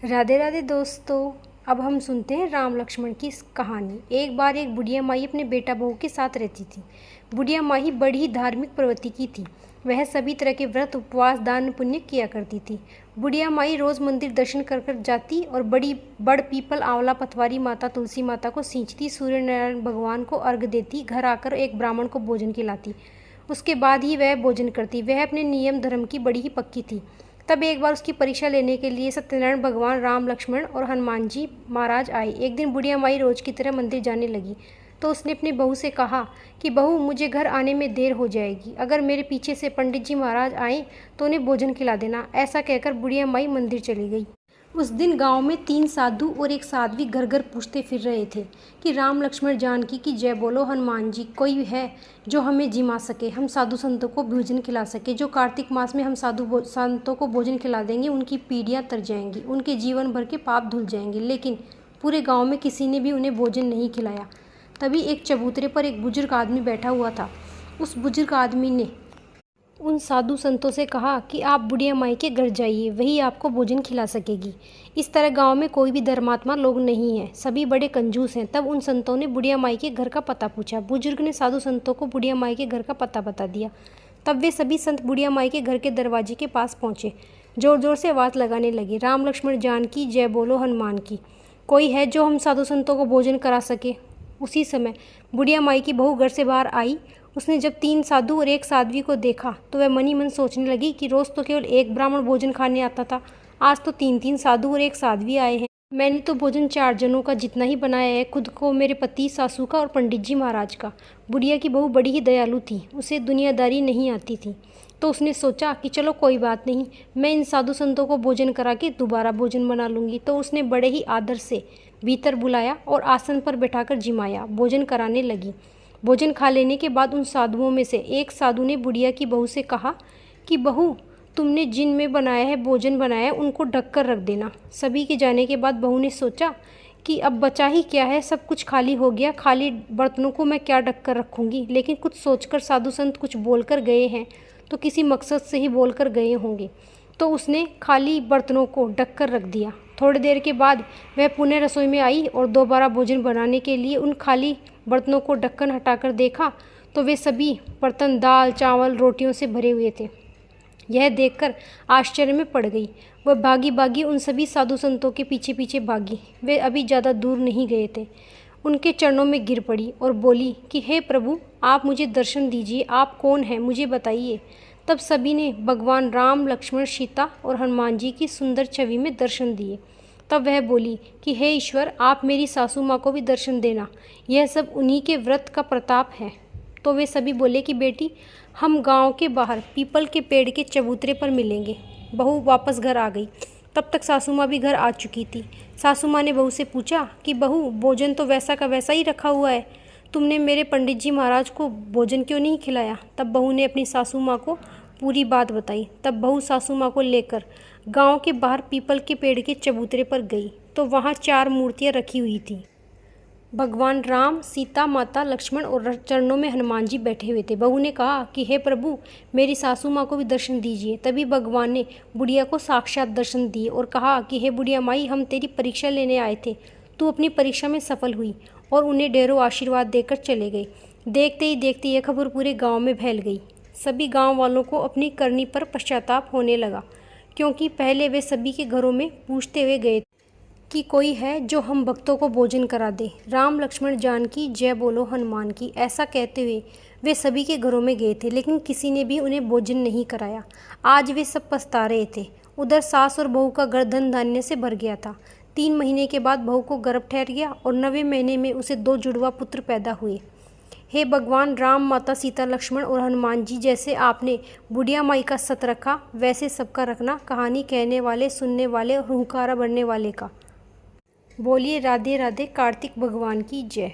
राधे राधे दोस्तों। अब हम सुनते हैं राम लक्ष्मण की कहानी। एक बार एक बुढ़िया माई अपने बेटा बहू के साथ रहती थी। बुढ़िया माई बड़ी ही धार्मिक प्रवृत्ति की थी। वह सभी तरह के व्रत, उपवास, दान पुण्य किया करती थी। बुढ़िया माई रोज मंदिर दर्शन कर कर जाती और बड़ी बड़ पीपल, आंवला, पथवारी माता, तुलसी माता को सींचती, सूर्य नारायण भगवान को अर्घ देती, घर आकर एक ब्राह्मण को भोजन खिलाती। उसके बाद ही वह भोजन करती। वह अपने नियम धर्म की बड़ी ही पक्की थी। तब एक बार उसकी परीक्षा लेने के लिए सत्यनारायण भगवान, राम, लक्ष्मण और हनुमान जी महाराज आए। एक दिन बुढ़िया माई रोज की तरह मंदिर जाने लगी तो उसने अपनी बहू से कहा कि बहू, मुझे घर आने में देर हो जाएगी। अगर मेरे पीछे से पंडित जी महाराज आए तो उन्हें भोजन खिला देना। ऐसा कहकर बुढ़िया माई मंदिर चली गई। उस दिन गांव में 3 साधु और एक साध्वी घर घर पूछते फिर रहे थे कि राम, लक्ष्मण, जानकी की जय बोलो। हनुमान जी, कोई है जो हमें जिमा सके, हम साधु संतों को भोजन खिला सके। जो कार्तिक मास में हम साधु संतों को भोजन खिला देंगे, उनकी पीढ़ियां तर जाएंगी, उनके जीवन भर के पाप धुल जाएंगे। लेकिन पूरे गाँव में किसी ने भी उन्हें भोजन नहीं खिलाया। तभी एक चबूतरे पर एक बुजुर्ग आदमी बैठा हुआ था। उस बुजुर्ग आदमी ने उन साधु संतों से कहा कि आप बुढ़िया माई के घर जाइए, वही आपको भोजन खिला सकेगी। इस तरह गांव में कोई भी धर्मात्मा लोग नहीं है, सभी बड़े कंजूस हैं। तब उन संतों ने बुढ़िया माई के घर का पता पूछा। बुजुर्ग ने साधु संतों को बुढ़िया माई के घर का पता बता दिया। तब वे सभी संत बुढ़िया माई के घर के दरवाजे के पास पहुँचे। जोर जोर से आवाज़ लगाने लगे, राम, लक्ष्मण, जानकी जय बोलो हनुमान की। कोई है जो हम साधु संतों को भोजन करा सके। उसी समय बुढ़िया माई की बहू घर से बाहर आई। उसने जब 3 साधु और एक साध्वी को देखा तो वह मन ही मन सोचने लगी कि रोज़ तो केवल एक ब्राह्मण भोजन खाने आता था, आज तो 3-3 साधु और एक साध्वी आए हैं। मैंने तो भोजन 4 जनों का जितना ही बनाया है, खुद को, मेरे पति, सासू का और पंडित जी महाराज का। बुढ़िया की बहू बड़ी ही दयालु थी, उसे दुनियादारी नहीं आती थी। तो उसने सोचा कि चलो कोई बात नहीं, मैं इन साधु संतों को भोजन करा के दोबारा भोजन बना लूँगी। तो उसने बड़े ही आदर से भीतर बुलाया और आसन पर बैठाकर जिमाया, भोजन कराने लगी। भोजन खा लेने के बाद उन साधुओं में से एक साधु ने बुढ़िया की बहू से कहा कि बहू, तुमने जिन में बनाया है भोजन बनाया है, उनको ढक कर रख देना। सभी के जाने के बाद बहू ने सोचा कि अब बचा ही क्या है, सब कुछ खाली हो गया, खाली बर्तनों को मैं क्या ढक कर रखूँगी। लेकिन कुछ सोचकर साधु संत कुछ बोल कर गए हैं तो किसी मकसद से ही बोल कर गए होंगे। तो उसने खाली बर्तनों को ढक कर रख दिया। थोड़ी देर के बाद वह पुनः रसोई में आई और दोबारा भोजन बनाने के लिए उन खाली बर्तनों को ढक्कन हटाकर देखा तो वे सभी बर्तन दाल, चावल, रोटियों से भरे हुए थे। यह देखकर आश्चर्य में पड़ गई। वह भागी भागी उन सभी साधु संतों के पीछे पीछे भागी। वे अभी ज़्यादा दूर नहीं गए थे। उनके चरणों में गिर पड़ी और बोली कि हे प्रभु, आप मुझे दर्शन दीजिए, आप कौन हैं, मुझे बताइए। तब सभी ने भगवान राम, लक्ष्मण, सीता और हनुमान जी की सुंदर छवि में दर्शन दिए। तब वह बोली कि हे ईश्वर, आप मेरी सासू माँ को भी दर्शन देना, यह सब उन्हीं के व्रत का प्रताप है। तो वे सभी बोले कि बेटी, हम गांव के बाहर पीपल के पेड़ के चबूतरे पर मिलेंगे। बहू वापस घर आ गई। तब तक सासू माँ भी घर आ चुकी थी। सासू माँ ने बहू से पूछा कि बहू, भोजन तो वैसा का वैसा ही रखा हुआ है, तुमने मेरे पंडित जी महाराज को भोजन क्यों नहीं खिलाया। तब बहू ने अपनी सासू माँ को पूरी बात बताई। तब बहू सासू माँ को लेकर गांव के बाहर पीपल के पेड़ के चबूतरे पर गई तो वहाँ 4 मूर्तियाँ रखी हुई थीं। भगवान राम, सीता माता, लक्ष्मण और चरणों में हनुमान जी बैठे हुए थे। बहू ने कहा कि हे प्रभु, मेरी सासू माँ को भी दर्शन दीजिए। तभी भगवान ने बुढ़िया को साक्षात दर्शन दिए और कहा कि हे बुढ़िया माई, हम तेरी परीक्षा लेने आए थे, तू अपनी परीक्षा में सफल हुई। और उन्हें ढेरों आशीर्वाद देकर चले गए। देखते ही देखते यह खबर पूरे गाँव में फैल गई। सभी गाँव वालों को अपनी करनी पर पश्चाताप होने लगा, क्योंकि पहले वे सभी के घरों में पूछते हुए गए कि कोई है जो हम भक्तों को भोजन करा दे। राम, लक्ष्मण, जानकी जय बोलो हनुमान की। ऐसा कहते हुए वे सभी के घरों में गए थे, लेकिन किसी ने भी उन्हें भोजन नहीं कराया। आज वे सब पछता रहे थे। उधर सास और बहू का घर धन धान्य से भर गया था। 3 महीने के बाद बहू को गर्भ ठहर गया और 9वें महीने में उसे 2 जुड़वा पुत्र पैदा हुए। हे भगवान राम, माता सीता, लक्ष्मण और हनुमान जी, जैसे आपने बुढ़िया माई का सत रखा, वैसे सबका रखना, कहानी कहने वाले, सुनने वाले और हुंकारा भरने वाले का। बोलिए राधे राधे, कार्तिक भगवान की जय।